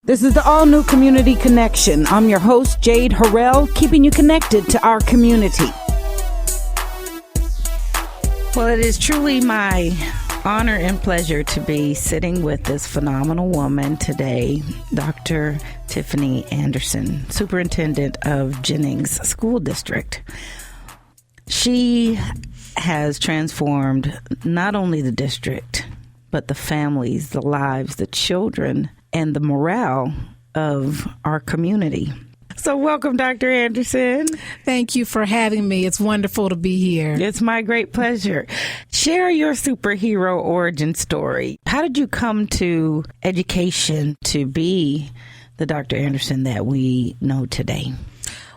This is the all-new Community Connection. I'm your host, Jade Harrell, keeping you connected to our community. Well, it is truly my honor and pleasure to be sitting with this phenomenal woman today, Dr. Tiffany Anderson, Superintendent of Jennings School District. She has transformed not only the district, but the families, the lives, the children, and the morale of our community. So welcome, Dr. Anderson. Thank you for having me. It's wonderful to be here. It's my great pleasure. Share your superhero origin story. How did you come to education to be the Dr. Anderson that we know today?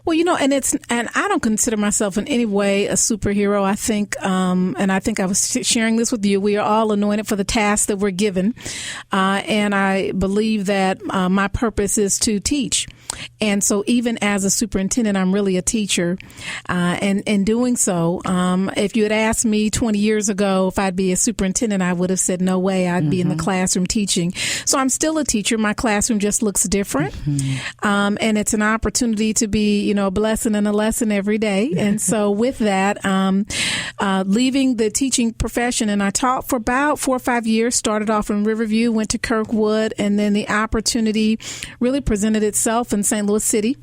Well, you know, and I don't consider myself in any way a superhero. I think, and I think I was sharing this with you. We are all anointed for the task that we're given. And I believe that my purpose is to teach. And so even as a superintendent, I'm really a teacher. And in doing so, if you had asked me 20 years ago if I'd be a superintendent, I would have said, no way, I'd be in the classroom teaching. So I'm still a teacher. My classroom just looks different. And it's an opportunity to be, you know, a blessing and a lesson every day. And so with that, leaving the teaching profession, and I taught for about 4 or 5 years, started off in Riverview, went to Kirkwood, and then the opportunity really presented itself in St. Louis City,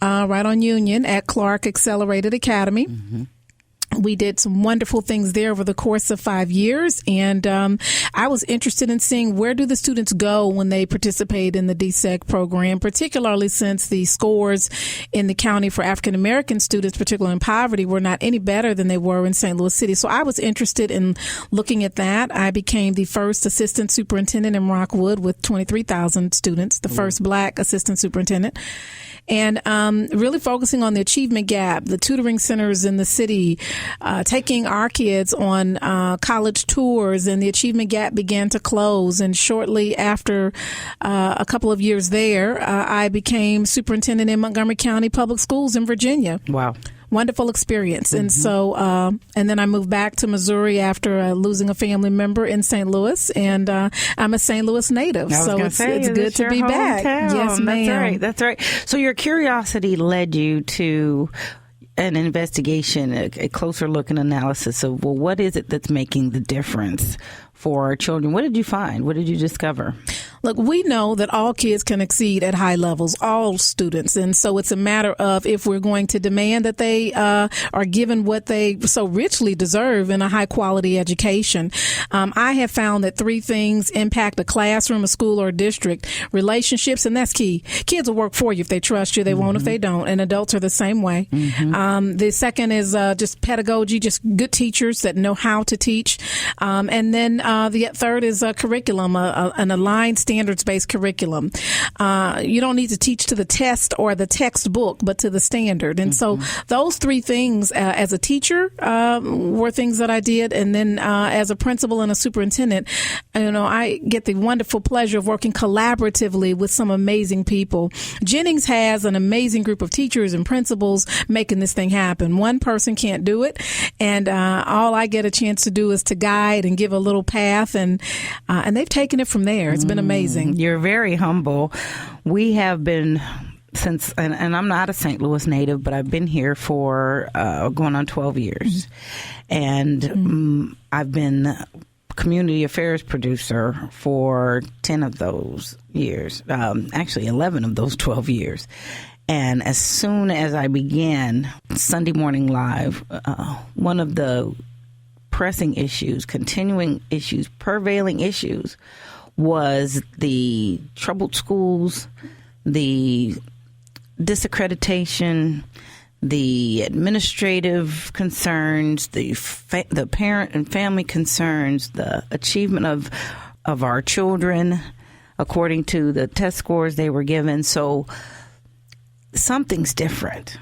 right on Union at Clark Accelerated Academy. We did some wonderful things there over the course of 5 years. And I was interested in seeing where do the students go when they participate in the DSEC program, particularly since the scores in the county for African American students, particularly in poverty, were not any better than they were in St. Louis City. So I was interested in looking at that. I became the first assistant superintendent in Rockwood with 23,000 students, the first Black assistant superintendent. And really focusing on the achievement gap, the tutoring centers in the city, taking our kids on college tours, and the achievement gap began to close. And shortly after a couple of years there, I became superintendent in Montgomery County Public Schools in Virginia. Wow. Wonderful experience. And so, and then I moved back to Missouri after losing a family member in St. Louis. And I'm a St. Louis native. So it's good to be back. Yes, ma'am. That's right. So your curiosity led you to an investigation, a closer look and analysis of, well, what is it that's making the difference for our children? What did you find? What did you discover? Look, we know that all kids can exceed at high levels, all students. And so it's a matter of if we're going to demand that they are given what they so richly deserve in a high quality education. I have found that 3 things impact a classroom, a school, or a district: relationships, and that's key. Kids will work for you if they trust you. They won't if they don't. And adults are the same way. The second is just pedagogy, just good teachers that know how to teach. And then the third is curriculum, an aligned standards-based curriculum. You don't need to teach to the test or the textbook, but to the standard. And so those 3 things as a teacher were things that I did. And then as a principal and a superintendent, you know, I get the wonderful pleasure of working collaboratively with some amazing people. Jennings has an amazing group of teachers and principals making this thing happen. One person can't do it. And all I get a chance to do is to guide and give a little path. And they've taken it from there. It's been amazing. You're very humble. We have been since, and I'm not a St. Louis native, but I've been here for going on 12 years. And I've been community affairs producer for 10 of those years, actually 11 of those 12 years. And as soon as I began Sunday Morning Live, one of the pressing issues, continuing issues, prevailing issues was the troubled schools, the disaccreditation, the administrative concerns, the parent and family concerns, the achievement of our children according to the test scores they were given. So something's different.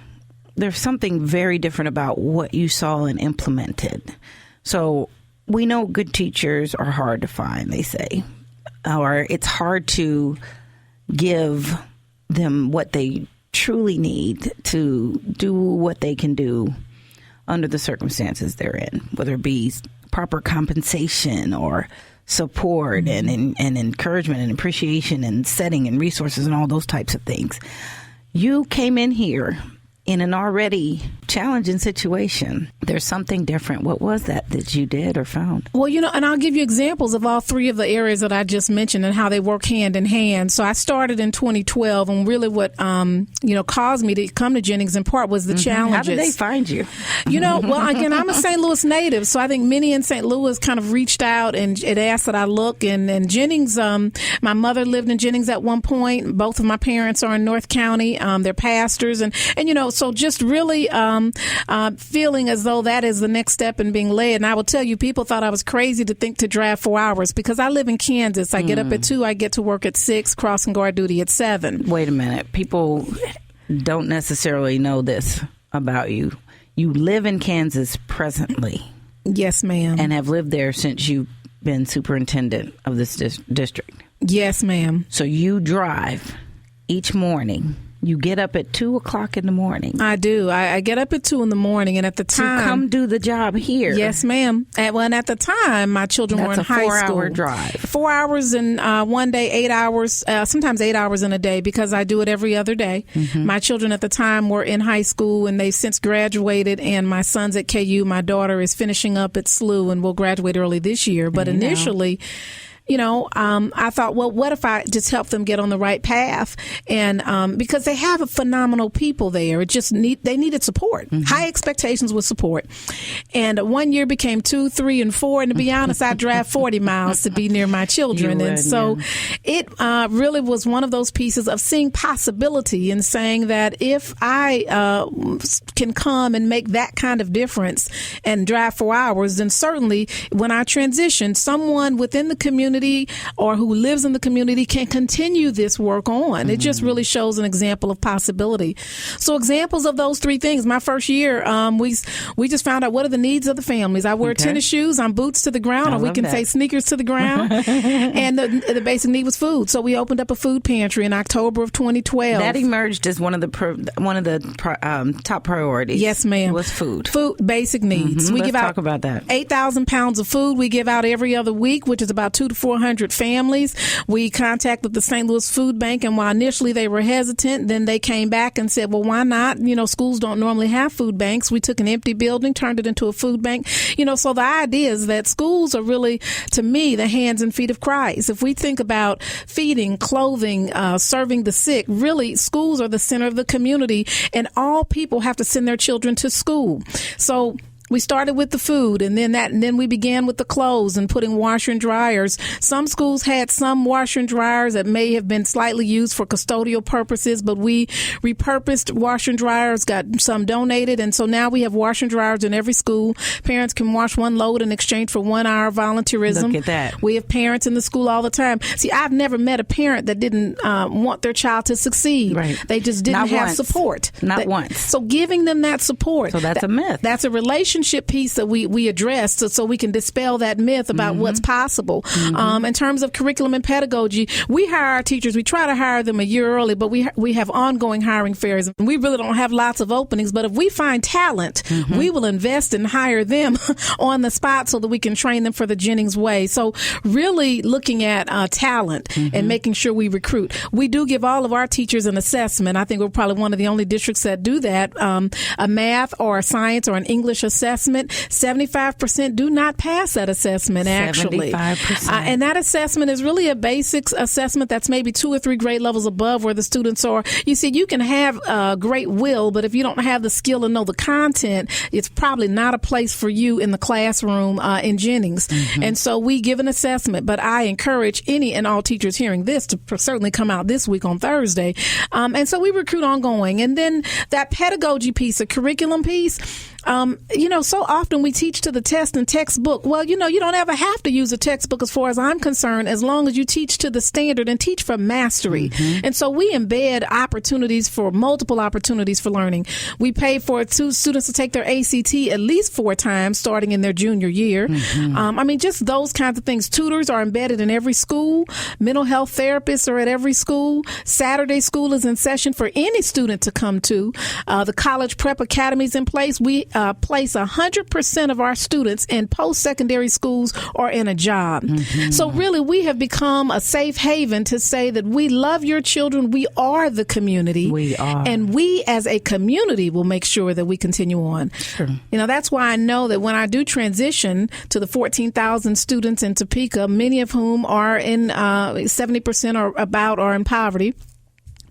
There's something very different about what you saw and implemented. So we know good teachers are hard to find, they say, or it's hard to give them what they truly need to do what they can do under the circumstances they're in, whether it be proper compensation or support and encouragement and appreciation and setting and resources and all those types of things. You came in here in an already challenging situation. There's something different. What was that you did or found? Well, and I'll give you examples of all three of the areas that I just mentioned and how they work hand in hand. So I started in 2012, and really what, caused me to come to Jennings in part was the challenges. How did they find you? Well, again, I'm a St. Louis native, so I think many in St. Louis kind of reached out and asked that I look. And Jennings, my mother lived in Jennings at one point. Both of my parents are in North County. They're pastors. And so just really feeling as though that is the next step in being led. And I will tell you, people thought I was crazy to think to drive 4 hours because I live in Kansas. I get up at 2, I get to work at 6, crossing guard duty at 7. Wait a minute. People don't necessarily know this about you. You live in Kansas presently. Yes, ma'am. And have lived there since you've been superintendent of this district. Yes, ma'am. So you drive each morning. You get up at 2 o'clock in the morning. I do. I get up at 2 in the morning, and at the time to come do the job here. Yes, ma'am. And at the time, my children were in high school. That's a 4-hour drive. 4 hours in one day, 8 hours, sometimes 8 hours in a day because I do it every other day. Mm-hmm. My children at the time were in high school, and they've since graduated. And my son's at KU. My daughter is finishing up at SLU and will graduate early this year. But initially, I thought, well, what if I just help them get on the right path? And because they have a phenomenal people there, they needed support, high expectations with support. And 1 year became 2, 3, and 4. And to be honest, I drive 40 miles to be near my children. It really was one of those pieces of seeing possibility and saying that if I can come and make that kind of difference and drive 4 hours, then certainly when I transition, someone within the community or who lives in the community can continue this work on. It just really shows an example of possibility. So examples of those three things. My first year, we just found out what are the needs of the families. I wear tennis shoes, I'm boots to the ground, or we can say sneakers to the ground. And the basic need was food. So we opened up a food pantry in October of 2012. That emerged as one of the top priorities. Yes, ma'am. Was food. Food, basic needs. Let's talk about that. 8,000 pounds of food we give out every other week, which is about 200 to 400 families. We contacted the St. Louis Food Bank, and while initially they were hesitant, then they came back and said, well, why not? Schools don't normally have food banks. We took an empty building, turned it into a food bank. So the idea is that schools are really, to me, the hands and feet of Christ. If we think about feeding, clothing, serving the sick, really schools are the center of the community, and all people have to send their children to school. So we started with the food, and then we began with the clothes and putting washer and dryers. Some schools had some washer and dryers that may have been slightly used for custodial purposes, but we repurposed washer and dryers, got some donated, and so now we have washer and dryers in every school. Parents can wash one load in exchange for 1 hour volunteerism. Look at that. We have parents in the school all the time. See, I've never met a parent that didn't want their child to succeed. Right. They just didn't have support. Not once. So giving them that support. So that's a myth. That's a relationship piece that we addressed so we can dispel that myth about what's possible. In terms of curriculum and pedagogy, we hire our teachers. We try to hire them a year early, but we have ongoing hiring fairs. We really don't have lots of openings, but if we find talent, we will invest and hire them on the spot so that we can train them for the Jennings way. So really looking at talent and making sure we recruit. We do give all of our teachers an assessment. I think we're probably one of the only districts that do that. A math or a science or an English assessment. 75% do not pass that assessment, actually. 75%. And that assessment is really a basics assessment that's maybe 2 or 3 grade levels above where the students are. You see, you can have great will, but if you don't have the skill to know the content, it's probably not a place for you in the classroom in Jennings. And so we give an assessment, but I encourage any and all teachers hearing this to certainly come out this week on Thursday. And so we recruit ongoing. And then that pedagogy piece, the curriculum piece, so often we teach to the test and textbook. Well, you don't ever have to use a textbook as far as I'm concerned, as long as you teach to the standard and teach for mastery. And so we embed multiple opportunities for learning. We pay for students to take their ACT at least 4 times starting in their junior year. Just those kinds of things. Tutors are embedded in every school. Mental health therapists are at every school. Saturday school is in session for any student to come to. The college prep academy is in place. We place 100 100% of our students in post-secondary schools are in a job. So really, we have become a safe haven to say that we love your children. We are the community. We are. And we as a community will make sure that we continue on. Sure. That's why I know that when I do transition to the 14,000 students in Topeka, many of whom are in 70% or about are in poverty,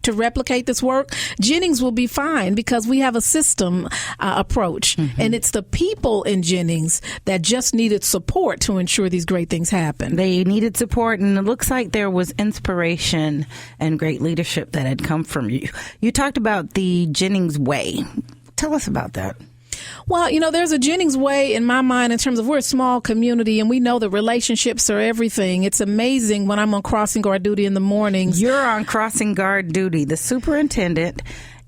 to replicate this work, Jennings will be fine because we have a system approach. And it's the people in Jennings that just needed support to ensure these great things happen. They needed support, and it looks like there was inspiration and great leadership that had come from you. You talked about the Jennings way. Tell us about that. Well, there's a Jennings way in my mind in terms of we're a small community and we know that relationships are everything. It's amazing when I'm on crossing guard duty in the mornings. You're on crossing guard duty. The superintendent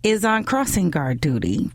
is on crossing guard duty.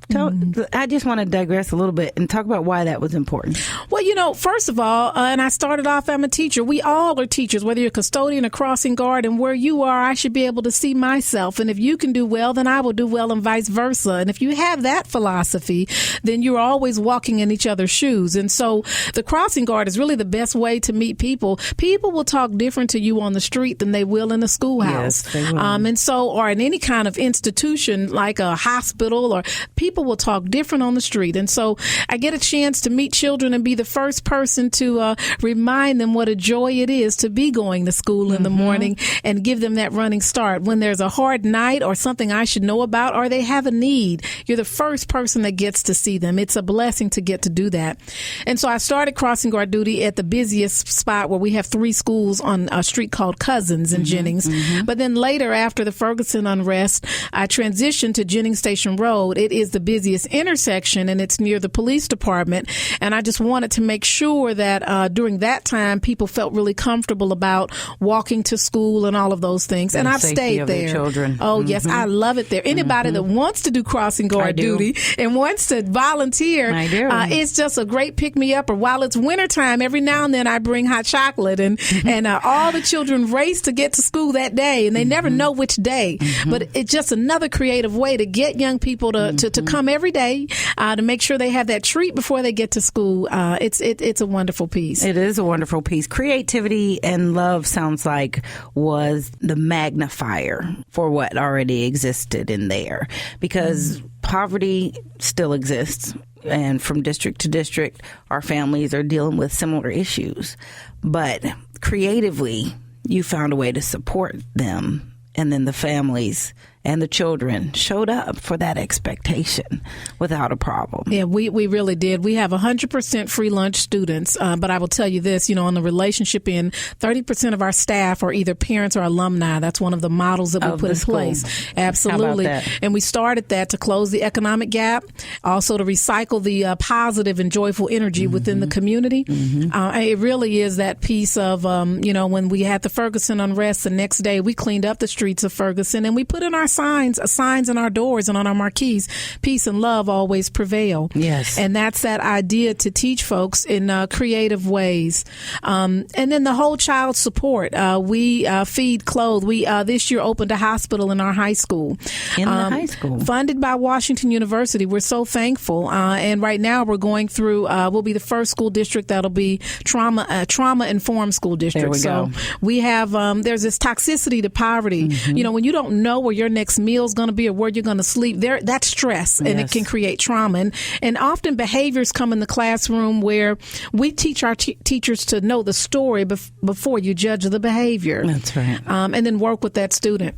I just want to digress a little bit and talk about why that was important. Well, first of all, and I started off, I'm a teacher. We all are teachers, whether you're a custodian or crossing guard, and where you are, I should be able to see myself. And if you can do well, then I will do well, and vice versa. And if you have that philosophy, then you're always walking in each other's shoes. And so the crossing guard is really the best way to meet people. People will talk different to you on the street than they will in a schoolhouse. Yes, they will. And so, or in any kind of institution like a hospital, or people will talk different on the street. And so I get a chance to meet children and be the first person to remind them what a joy it is to be going to school in the morning and give them that running start. When there's a hard night or something I should know about, or they have a need, you're the first person that gets to see them. It's a blessing to get to do that. And so I started crossing guard duty at the busiest spot where we have 3 schools on a street called Cousins in Jennings. But then later, after the Ferguson unrest, I transitioned to Jennings Station Road. It is the busiest intersection and it's near the police department. And I just wanted to make sure that during that time, people felt really comfortable about walking to school and all of those things. And I've stayed there. Children. Oh, yes. I love it there. Anybody that wants to do crossing guard duty and wants to volunteer, it's just a great pick me up. Or while it's wintertime, every now and then I bring hot chocolate and all the children race to get to school that day and they never know which day. But it's just another creative way to get young people to come every day to make sure they have that treat before they get to school. It's a wonderful piece. It is a wonderful piece. Creativity and love sounds like was the magnifier for what already existed in there, because poverty still exists. And from district to district, our families are dealing with similar issues. But creatively, you found a way to support them. And then the families and the children showed up for that expectation without a problem. Yeah, we really did. We have 100% free lunch students. But I will tell you this, on the relationship end, 30% of our staff are either parents or alumni. That's one of the models that we put in place. Absolutely. How about that? And we started that to close the economic gap, also to recycle the positive and joyful energy within the community. It really is that piece of, when we had the Ferguson unrest, the next day we cleaned up the streets of Ferguson and we put in our signs on our doors and on our marquees, peace and love always prevail. Yes. And that's that idea to teach folks in creative ways. And then the whole child support. We feed, clothe. We this year opened a hospital in our high school. In the high school. Funded by Washington University. We're so thankful. And right now we're going through, we'll be the first school district that'll be trauma-informed school district. There we go. We have, there's this toxicity to poverty. When you don't know where your next meal is going to be or where you're going to sleep, that's stress, and it can create trauma. And often behaviors come in the classroom where we teach our teachers to know the story before you judge the behavior. That's right. And then work with that student.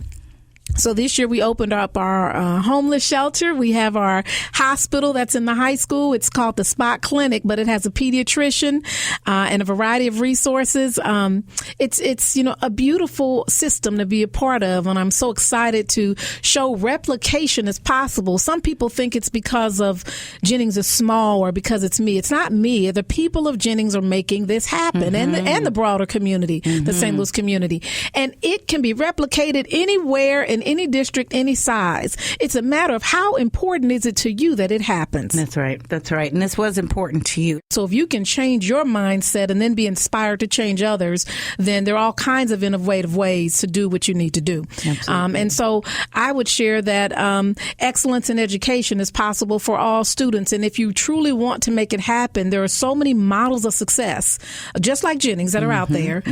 So this year we opened up our homeless shelter. We have our hospital that's in the high school. It's called the Spot Clinic, but it has a pediatrician and a variety of resources. It's a beautiful system to be a part of, and I'm so excited to show replication is possible. Some people think it's because of Jennings is small or because it's me. It's not me. The people of Jennings are making this happen, and the broader community, the St. Louis community, and it can be replicated anywhere in in any district, any size. It's a matter of how important is it to you that it happens. That's right. That's right. And this was important to you. So if you can change your mindset and then be inspired to change others, then there are all kinds of innovative ways to do what you need to do. And so I would share that excellence in education is possible for all students. And if you truly want to make it happen, there are so many models of success, just like Jennings, that are out there.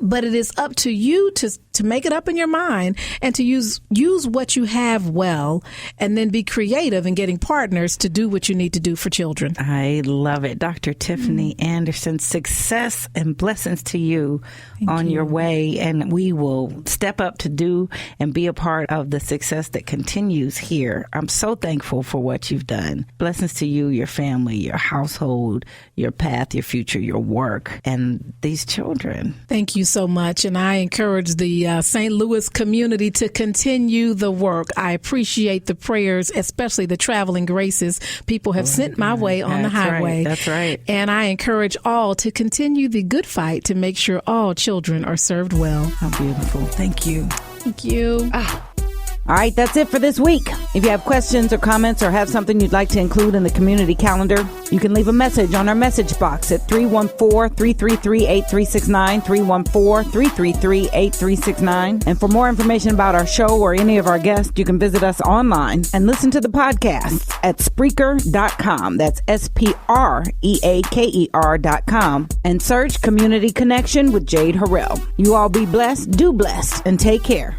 But it is up to you to make it up in your mind and to use what you have well, and then be creative in getting partners to do what you need to do for children. I love it. Dr. Tiffany Anderson, success and blessings to you on your way. And we will step up to do and be a part of the success that continues here. I'm so thankful for what you've done. Blessings to you, your family, your household, your path, your future, your work, and these children. Thank you so much. And I encourage the St. Louis community to continue the work. I appreciate the prayers, especially the traveling graces people have sent my way on the highway. That's right. And I encourage all to continue the good fight to make sure all children are served well. How beautiful. Thank you. Thank you. All right, that's it for this week. If you have questions or comments or have something you'd like to include in the community calendar, you can leave a message on our message box at 314-333-8369, 314-333-8369. And for more information about our show or any of our guests, you can visit us online and listen to the podcasts at Spreaker.com. That's Spreaker.com. And search Community Connection with Jade Harrell. You all be blessed, do blessed, and take care.